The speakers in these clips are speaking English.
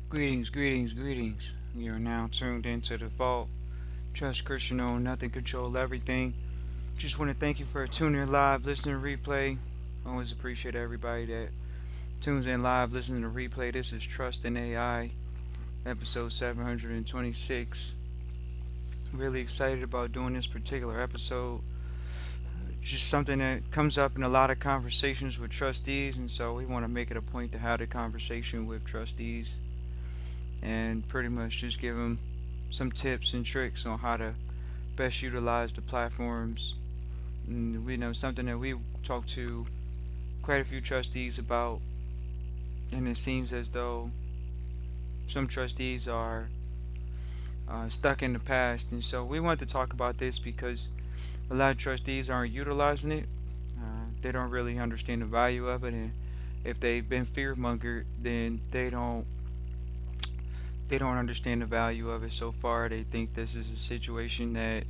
Greetings, greetings, greetings. You are now tuned into the vault. Trust Christian on nothing, control everything. Just want to thank you for tuning in live, listening to replay. Always appreciate everybody that tunes in live, listening to replay. This is Trust in AI, episode 726. Really excited about doing this particular episode. Just something that comes up in a lot of conversations with trustees, and so we want to make it a point to have a conversation with trustees and pretty much just give them some tips and tricks on how to best utilize the platforms. And we know something that we talked to quite a few trustees about, and it seems as though some trustees are stuck in the past. And so we want to talk about this because a lot of trustees aren't utilizing it. They don't really understand the value of it, and if they've been fear mongered, then they don't understand the value of it so far. They think this is a situation that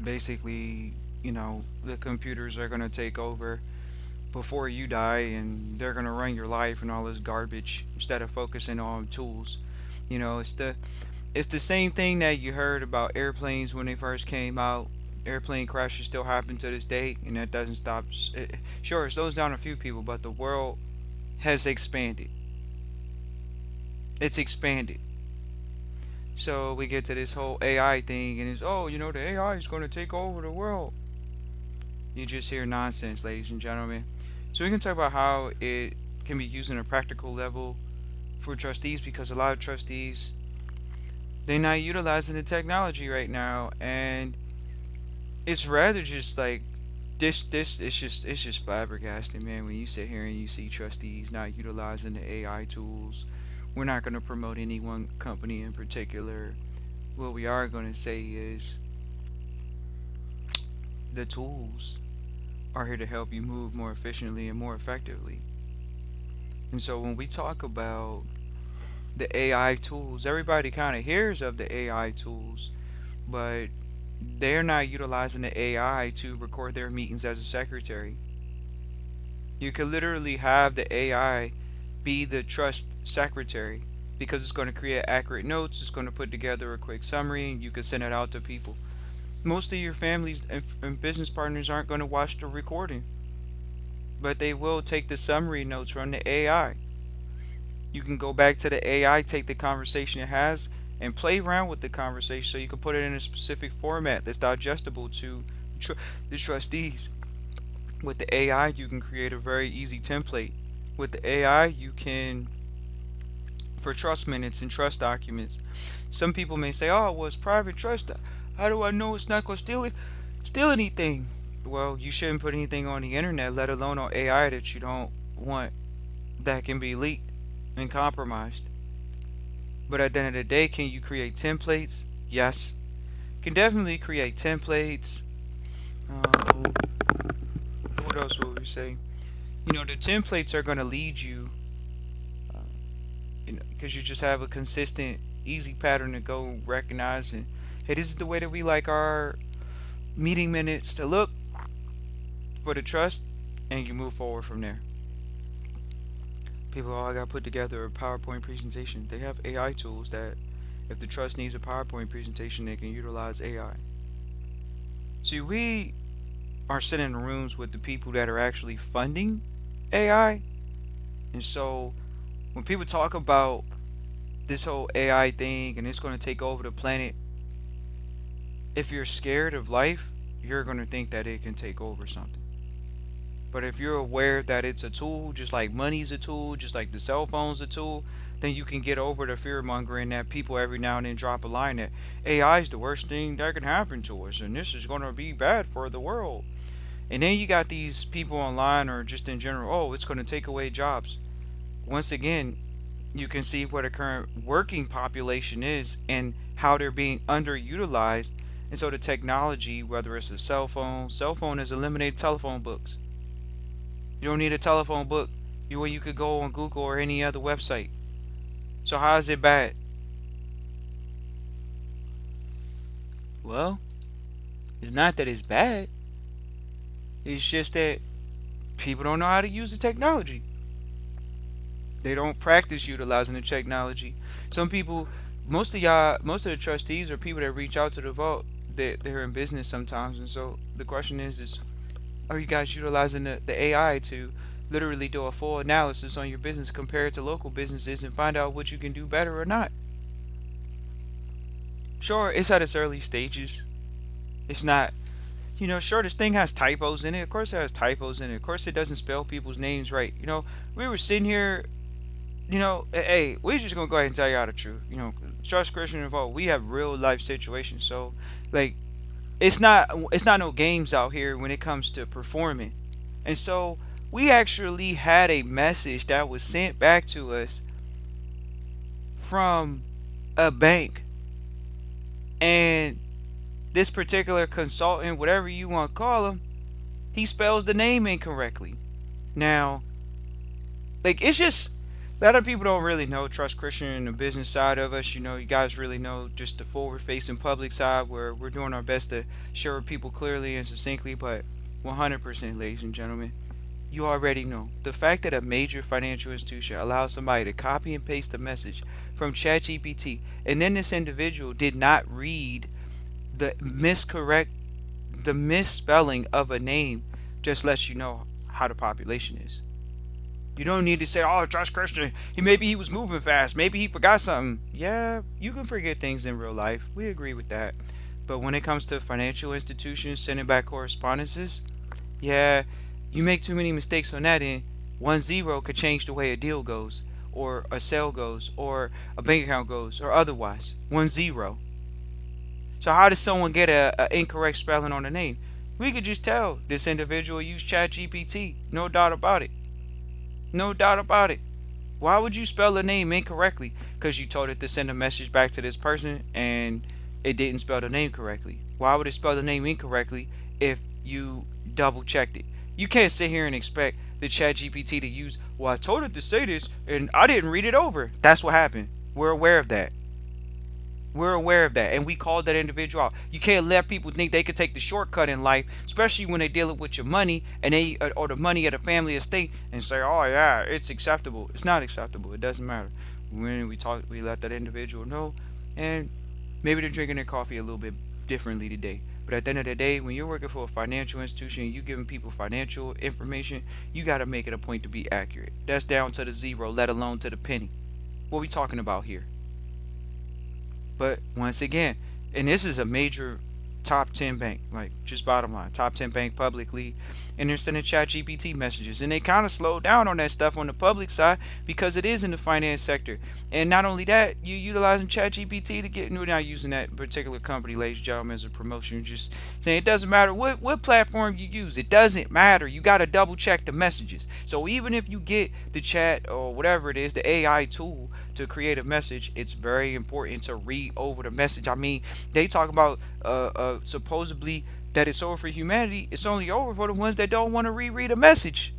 basically, the computers are going to take over before you die and they're going to run your life and all this garbage instead of focusing on tools. It's the same thing that you heard about airplanes when they first came out. Airplane crashes still happen to this day, and that doesn't stop. Sure, it slows down a few people, but the world has expanded. It's expanded. So we get to this whole AI thing, and it's, oh, the AI is going to take over the world. You just hear nonsense, ladies and gentlemen. So we can talk about how it can be used on a practical level for trustees, because a lot of trustees, they're not utilizing the technology right now, and it's rather just like this it's just flabbergasting, man, when you sit here and you see trustees not utilizing the AI tools. We're not going to promote any one company in particular. What we are going to say is the tools are here to help you move more efficiently and more effectively. And so when we talk about the AI tools, everybody kind of hears of the AI tools, but they're not utilizing the AI to record their meetings as a secretary. You could literally have the AI be the trust secretary, because it's going to create accurate notes, it's going to put together a quick summary, and you can send it out to people. Most of your families and business partners aren't going to watch the recording, but they will take the summary notes from the AI. You can go back to the AI, take the conversation it has, and play around with the conversation so you can put it in a specific format that's digestible to tr- the trustees. With the AI, you can create a very easy template. With the AI, you can, for trust minutes and trust documents. Some people may say, "Oh, well, it's private trust. How do I know it's not going to steal anything?" Well, you shouldn't put anything on the internet, let alone on AI, that you don't want that can be leaked and compromised. But at the end of the day, can you create templates? Yes. Can definitely create templates. Um, what else would we say? The templates are going to lead you, uh, because you just have a consistent, easy pattern to go recognize. And hey, this is the way that we like our meeting minutes to look for the trust, and you move forward from there. People all got to put together a PowerPoint presentation. They have AI tools that, if the trust needs a PowerPoint presentation, they can utilize AI. See, we are sitting in rooms with the people that are actually funding AI. And so when people talk about this whole AI thing and it's going to take over the planet, if you're scared of life, you're going to think that it can take over something. But if you're aware that it's a tool, just like money's a tool, just like the cell phone's a tool, then you can get over the fear mongering that people every now and then drop a line that AI is the worst thing that can happen to us and this is going to be bad for the world. And then you got these people online or just in general, oh, it's going to take away jobs. Once again, you can see what the current working population is and how they're being underutilized. And so the technology, whether it's a cell phone has eliminated telephone books. You don't need a telephone book when you could go on Google or any other website. So how is it bad? Well, it's not that it's bad. It's just that people don't know how to use the technology. They don't practice utilizing the technology. Some people, most of y'all, most of the trustees or people that reach out to the vault, they're in business sometimes, and so the question is are you guys utilizing the AI to literally do a full analysis on your business compared to local businesses and find out what you can do better or not? Sure, it's at its early stages. It's not, sure, this thing has typos in it. Of course, it has typos in it. Of course, it doesn't spell people's names right. We were sitting here, hey, we're just gonna go ahead and tell y'all the truth. Trust Christian involved. We have real life situations, so like, it's not no games out here when it comes to performing. And so we actually had a message that was sent back to us from a bank, and this particular consultant, whatever you want to call him, he spells the name incorrectly. Now, like, it's just a lot of people don't really know Trust Christian and the business side of us. You guys really know just the forward facing public side where we're doing our best to share with people clearly and succinctly. But 100%, ladies and gentlemen, you already know the fact that a major financial institution allows somebody to copy and paste a message from ChatGPT, and then this individual did not read the miscorrect the misspelling of a name, just lets you know how the population is. You don't need to say, "Oh, Josh Christian, maybe he was moving fast, maybe he forgot something." Yeah, you can forget things in real life. We agree with that. But when it comes to financial institutions sending back correspondences, yeah, you make too many mistakes on that end. 1 0 could change the way a deal goes, or a sale goes, or a bank account goes, or otherwise. 1 0. So how does someone get a incorrect spelling on the name? We could just tell this individual used ChatGPT. No doubt about it. No doubt about it. Why would you spell a name incorrectly? Because you told it to send a message back to this person and it didn't spell the name correctly. Why would it spell the name incorrectly if you double checked it? You can't sit here and expect the ChatGPT to use, "Well, I told it to say this and I didn't read it over." That's what happened. We're aware of that. We're aware of that, and we called that individual out. You can't let people think they could take the shortcut in life, especially when they're dealing with your money and they or the money of the family estate, and say, "Oh yeah, it's acceptable." It's not acceptable. It doesn't matter. When we let that individual know, and maybe they're drinking their coffee a little bit differently today. But at the end of the day, when you're working for a financial institution and you're giving people financial information, you got to make it a point to be accurate. That's down to the zero, let alone to the penny. What we talking about here? But once again, and this is a major top 10 bank, like just bottom line, top 10 bank publicly, and they're sending chat GPT messages. And they kind of slowed down on that stuff on the public side because it is in the finance sector. And not only that, you're utilizing chat GPT to get, we're not using that particular company, ladies and gentlemen, as a promotion. Just saying it doesn't matter what platform you use. It doesn't matter. You got to double check the messages. So even if you get the chat or whatever it is, the AI tool to create a message, it's very important to read over the message. I mean, they talk about supposedly that it's over for humanity. It's only over for the ones that don't want to reread a message.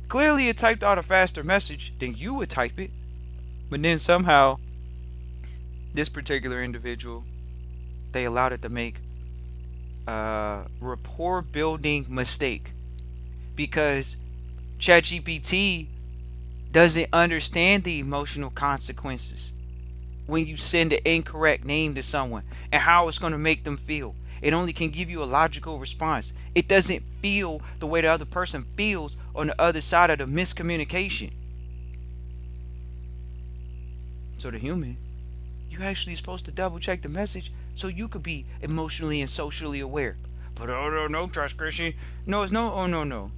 Clearly, it typed out a faster message than you would type it, but then somehow this particular individual, they allowed it to make a rapport building mistake because ChatGPT doesn't understand the emotional consequences when you send an incorrect name to someone and how it's going to make them feel. It only can give you a logical response. It doesn't feel the way the other person feels on the other side of the miscommunication. So the human, you actually supposed to double check the message so you could be emotionally and socially aware. But oh no, no, Trust Christian. No, it's no, oh no, no.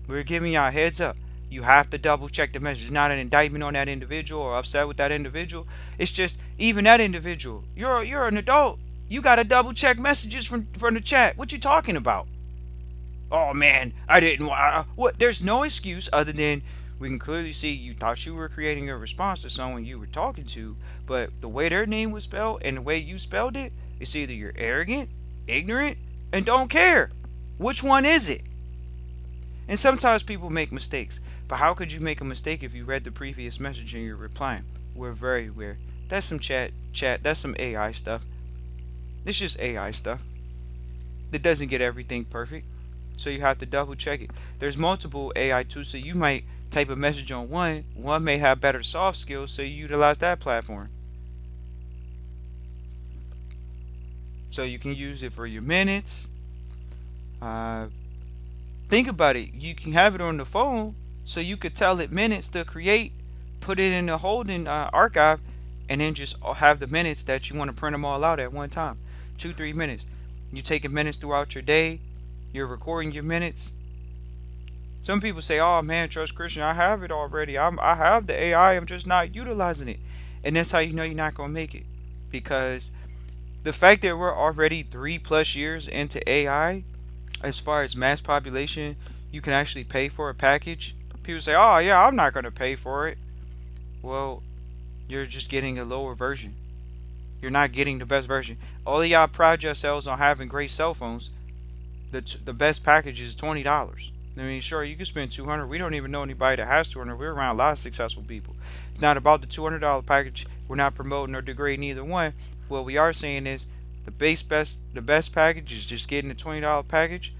We're giving y'all a heads up. You have to double check the message. It's not an indictment on that individual or upset with that individual. It's just even that individual. You're an adult. You gotta double check messages from the chat. What you talking about? Oh man, I didn't. What? There's no excuse other than we can clearly see you thought you were creating a response to someone you were talking to, but the way their name was spelled and the way you spelled it, it's either you're arrogant, ignorant, and don't care. Which one is it? And sometimes people make mistakes. But how could you make a mistake if you read the previous message and you're replying? We're very aware. That's some chat. That's some AI stuff. It's just AI stuff. It doesn't get everything perfect. So you have to double check it. There's multiple AI tools, so you might type of message on one may have better soft skills, so you utilize that platform. So you can use it for your minutes. Uh, think about it. You can have it on the phone, so you could tell it minutes to create, put it in the holding archive, and then just have the minutes that you want to print them all out at one time. 2, 3 minutes. You taking minutes throughout your day. You're recording your minutes. Some people say, "Oh man, Trust Christian, I have it already. I have the AI. I'm just not utilizing it." And that's how you know you're not gonna make it, because the fact that we're already 3+ years into AI, as far as mass population, you can actually pay for a package. People say, "Oh yeah, I'm not gonna pay for it." Well, you're just getting a lower version. You're not getting the best version. All of y'all pride yourselves on having great cell phones. The best package is $20. I mean, sure, you can spend 200. We don't even know anybody that has 200. We're around a lot of successful people. It's not about the $200 package. We're not promoting or degrading either one. What we are saying is the best package is just getting the $20 package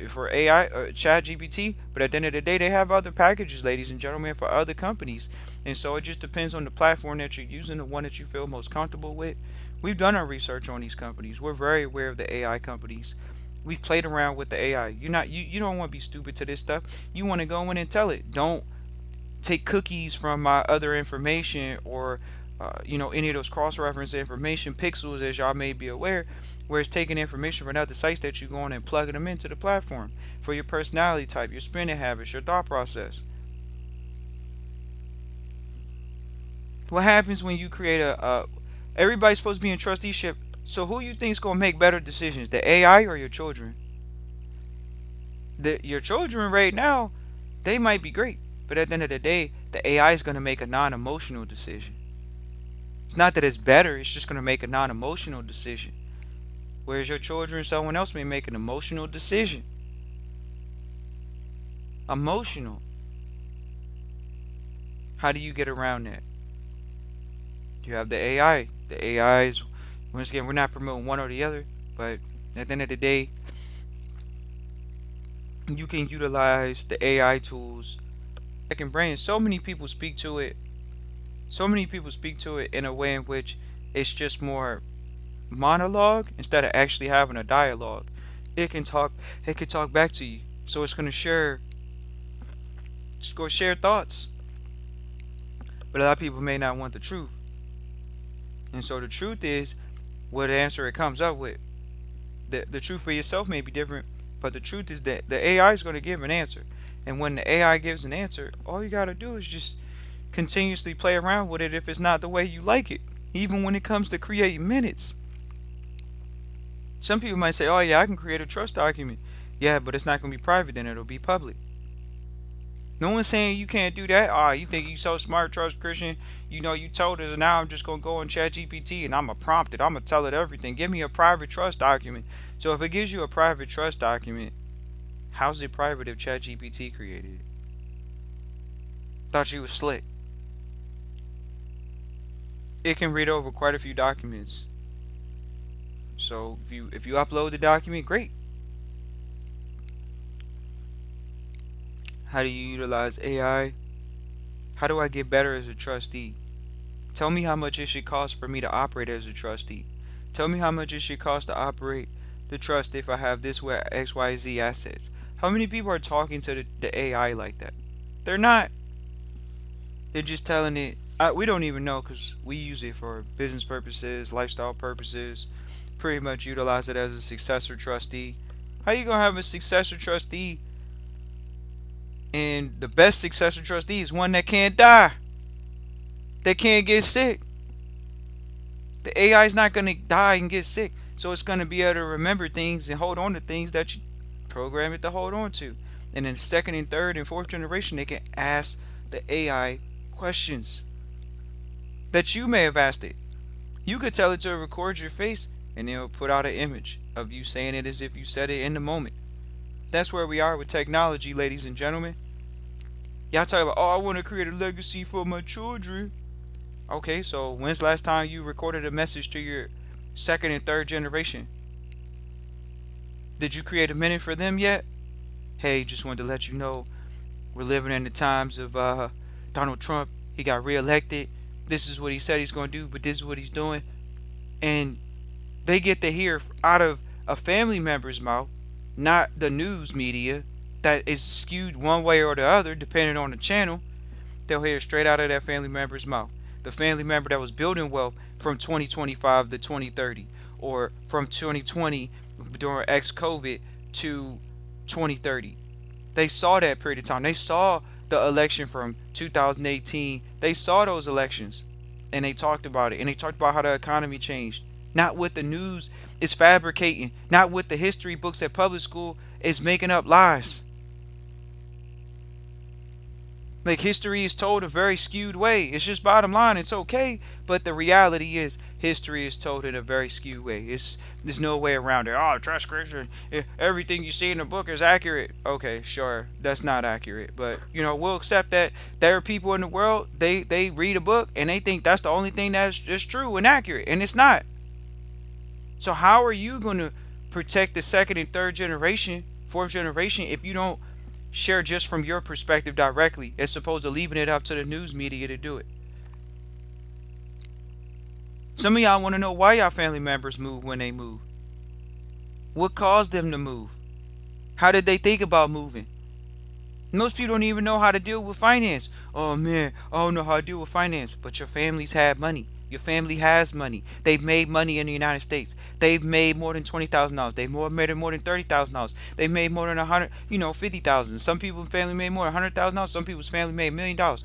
for AI, Chat GPT. But at the end of the day, they have other packages, ladies and gentlemen, for other companies. And so it just depends on the platform that you're using, the one that you feel most comfortable with. We've done our research on these companies. We're very aware of the AI companies. We've played around with the AI. You don't want to be stupid to this stuff. You want to go in and tell it. Don't take cookies from my other information, or any of those cross-reference information pixels, as y'all may be aware, where it's taking information from other sites that you go on and plugging them into the platform for your personality type, your spending habits, your thought process. What happens when you create everybody's supposed to be in trusteeship, so who you think's gonna make better decisions, the AI or your children? Your children right now, they might be great, but at the end of the day, the AI is gonna make a non-emotional decision. It's not that it's better, it's just gonna make a non-emotional decision. Whereas your children, someone else may make an emotional decision. Emotional. How do you get around that? You have the AI. The AI is, once again, we're not promoting one or the other, but at the end of the day, you can utilize the AI tools that can bring. So many people speak to it. So many people speak to it in a way in which it's just more monologue instead of actually having a dialogue. It can talk. It can talk back to you. So it's gonna share. It's gonna share thoughts. But a lot of people may not want the truth. And so the truth is what answer it comes up with. The truth for yourself may be different, but the truth is that the AI is going to give an answer. And when the AI gives an answer, all you got to do is just continuously play around with it if it's not the way you like it. Even when it comes to creating minutes. Some people might say, "Oh yeah, I can create a trust document." Yeah, but it's not going to be private, then it'll be public. No one's saying you can't do that. You think you so smart, Trust Christian? You told us, and now I'm just gonna go on Chat GPT and I'm gonna prompt it. I'm gonna tell it everything. Give me a private trust document. So if it gives you a private trust document, how's it private if Chat GPT created it? Thought you was slick. It can read over quite a few documents. So if you upload the document, great. How do you utilize AI? How do I get better as a trustee? Tell me how much it should cost for me to operate as a trustee. Tell me how much it should cost to operate the trust if I have this with XYZ assets. How many people are talking to the AI like that? They're not. They're just telling it. We don't even know, because we use it for business purposes, lifestyle purposes. Pretty much utilize it as a successor trustee. How you gonna have a successor trustee? And the best successor trustee is one that can't die, that can't get sick. The AI is not going to die and get sick. So it's going to be able to remember things and hold on to things that you program it to hold on to. And in second and third and fourth generation, they can ask the AI questions that you may have asked it. You could tell it to record your face, and it'll put out an image of you saying it as if you said it in the moment. That's where we are with technology, ladies and gentlemen. Y'all talk about, "Oh, I want to create a legacy for my children." Okay, so when's the last time you recorded a message to your second and third generation? Did you create a minute for them yet? Hey, just wanted to let you know We're living in the times of Donald Trump. He got reelected. This is what he said he's going to do, but this is what he's doing. And they get to hear out of a family member's mouth, not the news media that is skewed one way or the other, depending on the channel. They'll hear straight out of that family member's mouth. The family member that was building wealth from 2025 to 2030, or from 2020 during ex-COVID to 2030. They saw that period of time. They saw the election from 2018. They saw those elections, and they talked about it. And they talked about how the economy changed. Not what the news is fabricating. Not what the history books at public school is making up lies. Like, history is told a very skewed way. It's just bottom line. It's okay, but the reality is history is told in a very skewed way. There's no way around it. Oh, trust Christian. Everything you see in the book is accurate. Okay, sure, that's not accurate, but we'll accept that there are people in the world. They read a book and they think that's the only thing that's true and accurate, and it's not. So how are you going to protect the second and third generation, fourth generation, if you don't share just from your perspective directly, as opposed to leaving it up to the news media to do it? Some of y'all want to know why y'all family members move when they move. What caused them to move? How did they think about moving? Most people don't even know how to deal with finance. Oh man, I don't know how to deal with finance. But your family's had money. Your family has money. They've made money in the United States. They've made more than $20,000. They've made more than $30,000. They've made more than 50,000. Some people's family made more than $100,000. Some people's family made $1 million.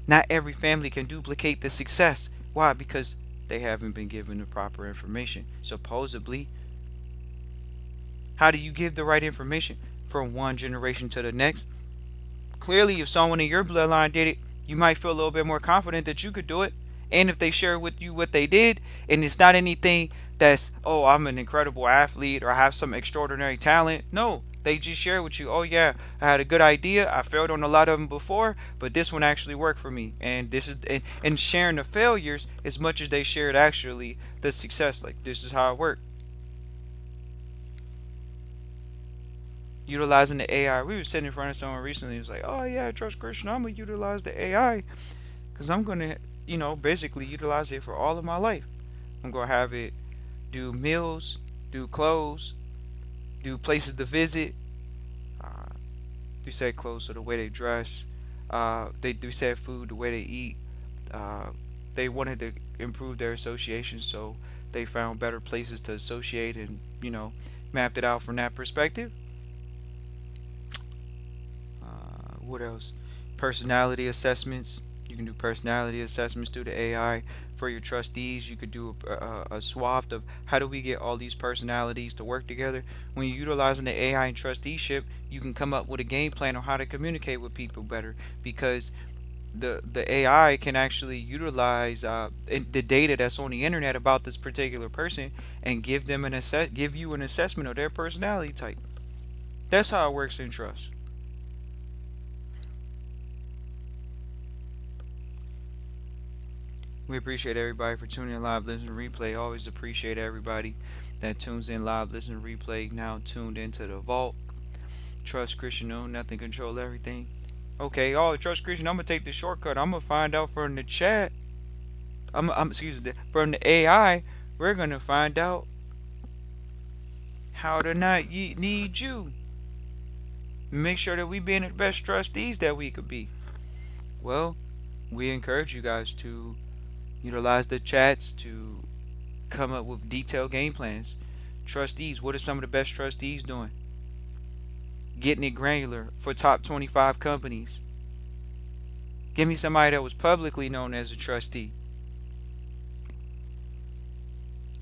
Not every family can duplicate the success. Why? Because they haven't been given the proper information. Supposedly, how do you give the right information from one generation to the next? Clearly, if someone in your bloodline did it, you might feel a little bit more confident that you could do it. And if they share with you what they did, and it's not anything that's, oh, I'm an incredible athlete or I have some extraordinary talent. No, they just share with you, oh yeah, I had a good idea. I failed on a lot of them before, but this one actually worked for me. And this is and sharing the failures as much as they shared actually the success. Like, this is how it worked. Utilizing the AI. We were sitting in front of someone recently. It was like, oh yeah, trust Christian. I'm gonna utilize the AI because I'm gonna, basically utilize it for all of my life. I'm gonna have it do meals, do clothes, do places to visit. Uh, do said clothes, so the way they dress. They do said food, the way they eat. Uh, they wanted to improve their association, so they found better places to associate and mapped it out from that perspective. What else? Personality assessments. You can do personality assessments through the AI. For your trustees, you could do a swath of how do we get all these personalities to work together. When you're utilizing the AI in trusteeship, you can come up with a game plan on how to communicate with people better, because the AI can actually utilize the data that's on the internet about this particular person and give you an assessment of their personality type. That's how it works in trust. We appreciate everybody for tuning in live, listen, replay. Always appreciate everybody that tunes in live, listen, replay. Now tuned into the vault. Trust Christian, know nothing, control everything. Okay, oh, trust Christian. I'm gonna take the shortcut. I'm gonna find out from the chat. Excuse me, from the AI. We're gonna find out how to not need you. Make sure that we being the best trustees that we could be. Well, we encourage you guys to utilize the chats to come up with detailed game plans. Trustees, what are some of the best trustees doing? Getting it granular for top 25 companies. Give me somebody that was publicly known as a trustee.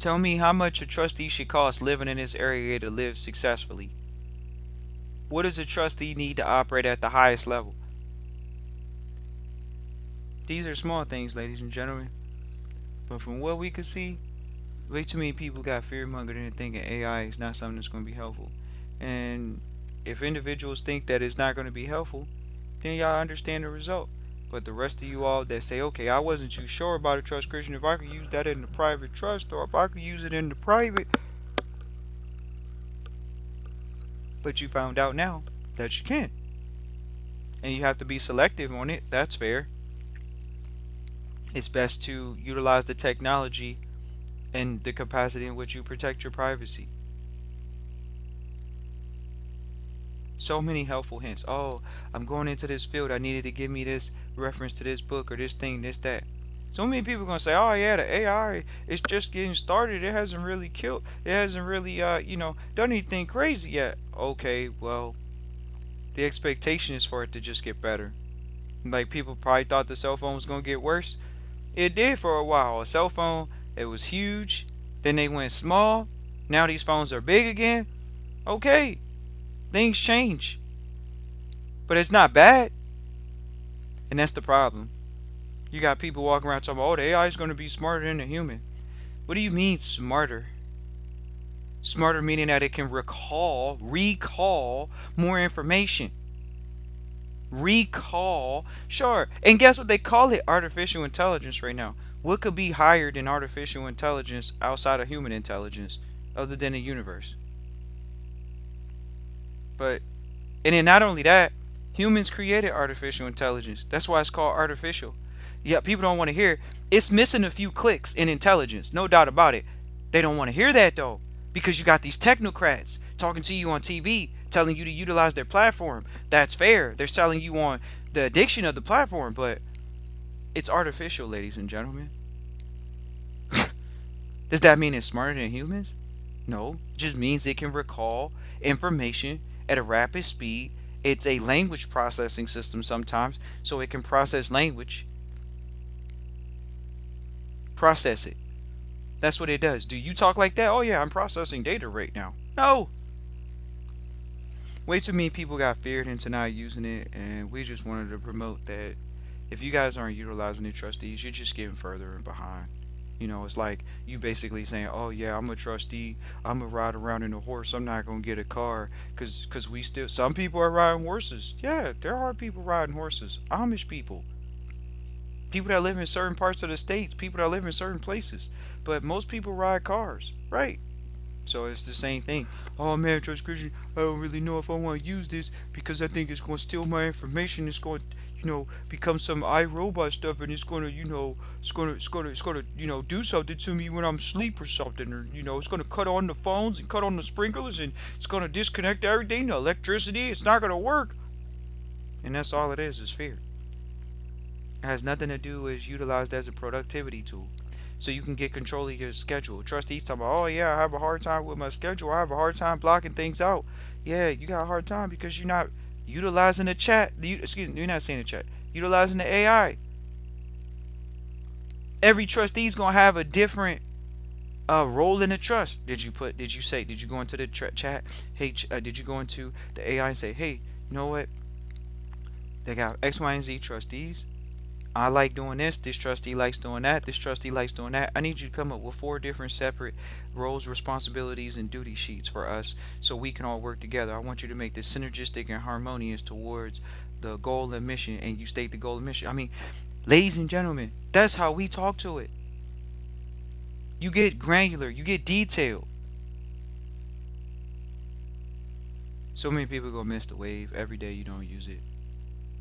Tell me how much a trustee should cost living in this area to live successfully. What does a trustee need to operate at the highest level? These are small things, ladies and gentlemen. But from what we could see, way too many people got fear mongered into thinking AI is not something that's going to be helpful. And if individuals think that it's not going to be helpful, then y'all understand the result. But the rest of you all that say, okay, I wasn't too sure about a trust Christian, if I could use that in the private trust or if I could use it in the private, but you found out now that you can. and you have to be selective on it. That's fair. It's best to utilize the technology and the capacity in which you protect your privacy. So many helpful hints. Oh, I'm going into this field. I needed to give me this reference to this book or this thing, this, that. So many people are going to say, oh, yeah, the AI is just getting started. It hasn't really killed. It hasn't really, done anything crazy yet. Okay, well, the expectation is for it to just get better. Like, people probably thought the cell phone was going to get worse. It did for a while. A cell phone, it was huge. Then they went small. Now these phones are big again. Okay, things change. But it's not bad. And that's the problem. You got people walking around talking, oh, the AI is going to be smarter than a human. What do you mean smarter? Smarter meaning that it can recall more information. Recall, sure. And guess what they call it? Artificial intelligence right now. What could be higher than artificial intelligence outside of human intelligence, other than the universe? But And then not only that, humans created artificial intelligence. That's why it's called artificial. Yeah, people don't want to hear. It's missing a few clicks in intelligence, no doubt about it. They don't want to hear that though, because you got these technocrats talking to you on TV, telling you to utilize their platform. That's fair. They're selling you on the addiction of the platform, but it's artificial, ladies and gentlemen. Does that mean it's smarter than humans? No, it just means it can recall information at a rapid speed. It's a language processing system sometimes, so it can process language, process it. That's what it does. Do you talk like that? Oh, yeah, I'm processing data right now. No. Way too many people got feared into not using it, and we just wanted to promote that if you guys aren't utilizing the trustees, you're just getting further and behind. It's like you basically saying, "Oh yeah, I'm a trustee. I'm gonna ride around in a horse. I'm not gonna get a car, cause we still some people are riding horses. Yeah, there are people riding horses. Amish people that live in certain parts of the states, people that live in certain places. But most people ride cars, right? So it's the same thing. Oh man, Trust Christian, I don't really know if I want to use this because I think it's going to steal my information. It's going to, become some iRobot stuff, and it's going to, do something to me when I'm asleep or something, or it's going to cut on the phones and cut on the sprinklers, and it's going to disconnect everything, the electricity. It's not going to work, and that's all it is fear. It has nothing to do with utilized as a productivity tool. So you can get control of your schedule. Trustees talking about, oh yeah, I have a hard time with my schedule. I have a hard time blocking things out. Yeah, you got a hard time because you're not utilizing the chat. Excuse me, you're not saying the chat. Utilizing the AI. Every trustee's gonna have a different role in the trust. Did you go into the chat? Hey, did you go into the AI and say, hey, you know what? They got X, Y, and Z trustees. I like doing this. This trustee likes doing that. This trustee likes doing that. I need you to come up with 4 different separate roles, responsibilities, and duty sheets for us so we can all work together. I want you to make this synergistic and harmonious towards the goal and mission, and you state the goal and mission. I mean, ladies and gentlemen, that's how we talk to it. You get granular, you get detailed. So many people go miss the wave every day you don't use it.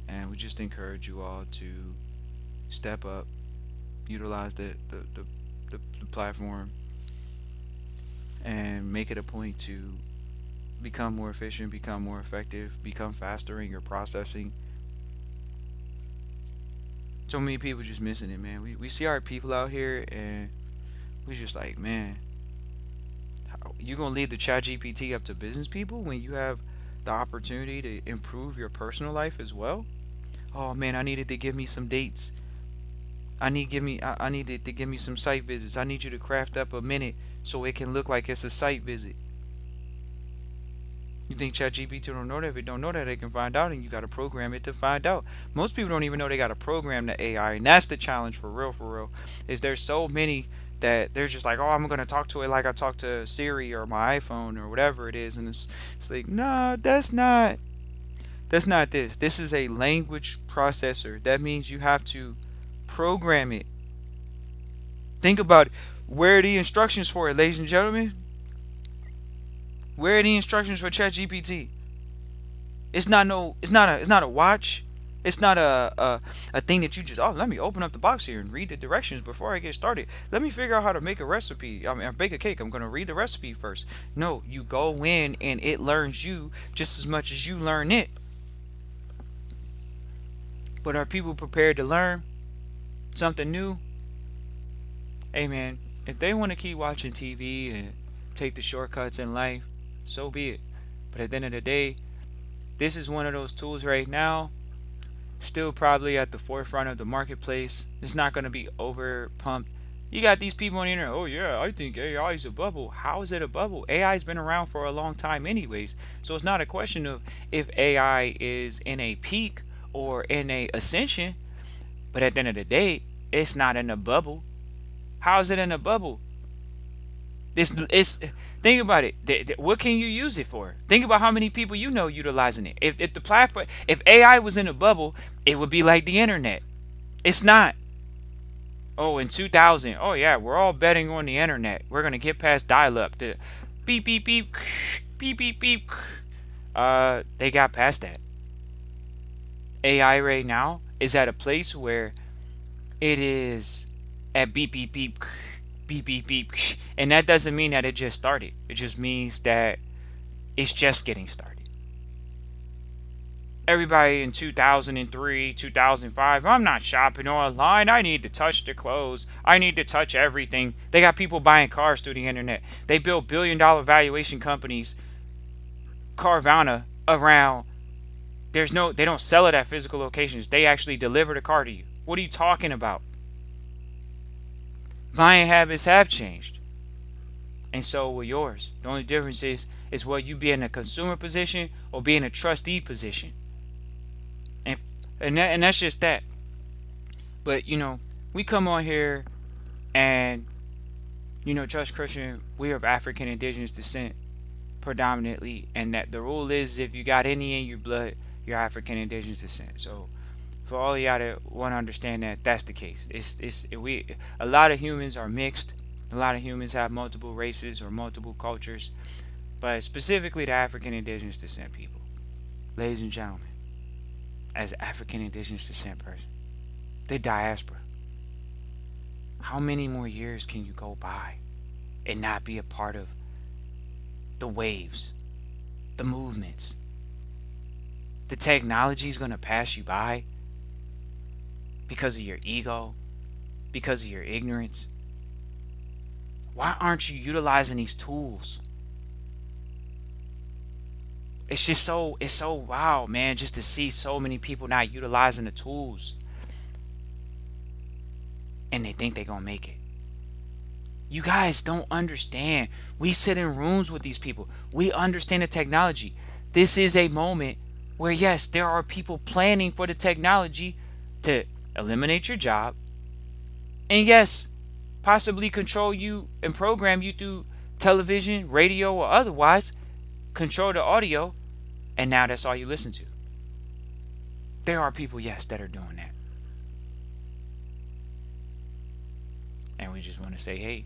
And we just encourage you all to step up, utilize the platform, and make it a point to become more efficient, become more effective, become faster in your processing. So many people just missing it, man. We see our people out here, and we just like, man, you gonna leave the chat GPT up to business people when you have the opportunity to improve your personal life as well? Oh man, I needed to give me some dates. I needed to give me some site visits. I need you to craft up a minute so it can look like it's a site visit. You think ChatGPT don't know that? If it don't know that, they can find out, and you got to program it to find out. Most people don't even know they got to program the AI, and that's the challenge for real. For real, is there's so many that they're just like, oh, I'm gonna talk to it like I talk to Siri or my iPhone or whatever it is, and it's like, nah, that's not. That's not this. This is a language processor. That means you have to program it. Think about it. Where are the instructions for it, ladies and gentlemen? Where are the instructions for ChatGPT? It's not a watch. It's not a thing that you just, oh, let me open up the box here and read the directions before I get started. Let me figure out how to make a recipe. I mean, bake a cake. I'm going to read the recipe first. No, you go in and it learns you just as much as you learn it. But are people prepared to learn something new? Hey man, if they want to keep watching TV and take the shortcuts in life, so be it. But at the end of the day, this is one of those tools right now, still probably at the forefront of the marketplace. It's not going to be over pumped. You got these people on the internet, oh yeah, I think AI is a bubble. How is it a bubble? AI's been around for a long time anyways. So it's not a question of if AI is in a peak or in a ascension, but at the end of the day, it's not in a bubble. How is it in a bubble? It's think about it. What can you use it for? Think about how many people you know utilizing it. If the platform, if AI was in a bubble, it would be like the internet. It's not. Oh, in 2000, oh yeah, we're all betting on the internet. We're gonna get past dial-up. The beep beep beep beep beep beep. They got past that. AI right now is at a place where it is at beep beep beep beep beep beep, and that doesn't mean that it just started. It just means that it's just getting started. Everybody in 2003, 2005, I'm not shopping online. I need to touch the clothes. I need to touch everything. They got people buying cars through the internet. They build billion-dollar valuation companies, Carvana, around. They don't sell it at physical locations. They actually deliver the car to you. What are you talking about? Buying habits have changed, and so will yours. The only difference is whether you be in a consumer position or be in a trustee position, and and that's just that. But we come on here and Trust Christian, we are of African indigenous descent predominantly, and that the rule is if you got any in your blood, you're African indigenous descent. So for all y'all that want to understand that that's the case. We a lot of humans are mixed. A lot of humans have multiple races or multiple cultures, but specifically the African indigenous descent people. Ladies and gentlemen, as an African indigenous descent person, the diaspora, how many more years can you go by and not be a part of the waves, the movements? The technology is going to pass you by because of your ego, because of your ignorance. Why aren't you utilizing these tools? It's so wow, man, just to see so many people not utilizing the tools. And they think they're going to make it. You guys don't understand. We sit in rooms with these people. We understand the technology. This is a moment where, yes, there are people planning for the technology to eliminate your job. And yes, possibly control you and program you through television, radio, or otherwise. Control the audio. And now that's all you listen to. There are people, yes, that are doing that. And we just want to say, hey,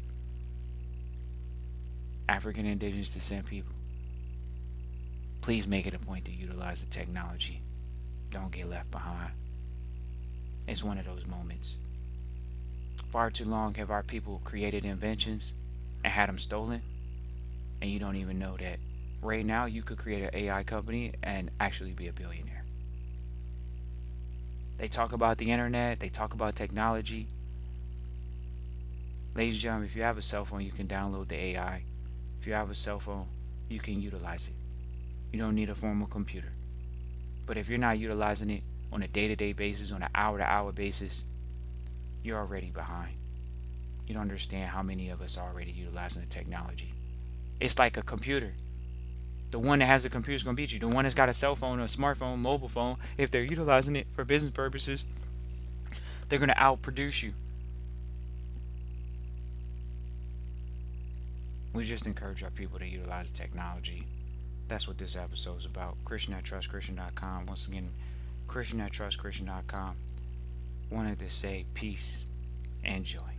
African indigenous descent people, please make it a point to utilize the technology. Don't get left behind. It's one of those moments. Far too long have our people created inventions and had them stolen, and you don't even know that right now you could create an AI company and actually be a billionaire. They talk about the internet, they talk about technology. Ladies and gentlemen, if you have a cell phone, you can download the AI. If you have a cell phone, you can utilize it. You don't need a formal computer. But if you're not utilizing it on a day-to-day basis, on an hour-to-hour basis, you're already behind. You don't understand how many of us are already utilizing the technology. It's like a computer. The one that has a computer is going to beat you. The one that's got a cell phone, a smartphone, mobile phone, if they're utilizing it for business purposes, they're going to outproduce you. We just encourage our people to utilize technology. That's what this episode is about. Christian at trustchristian.com. Once again, Christian at trustchristian.com. Wanted to say peace and joy.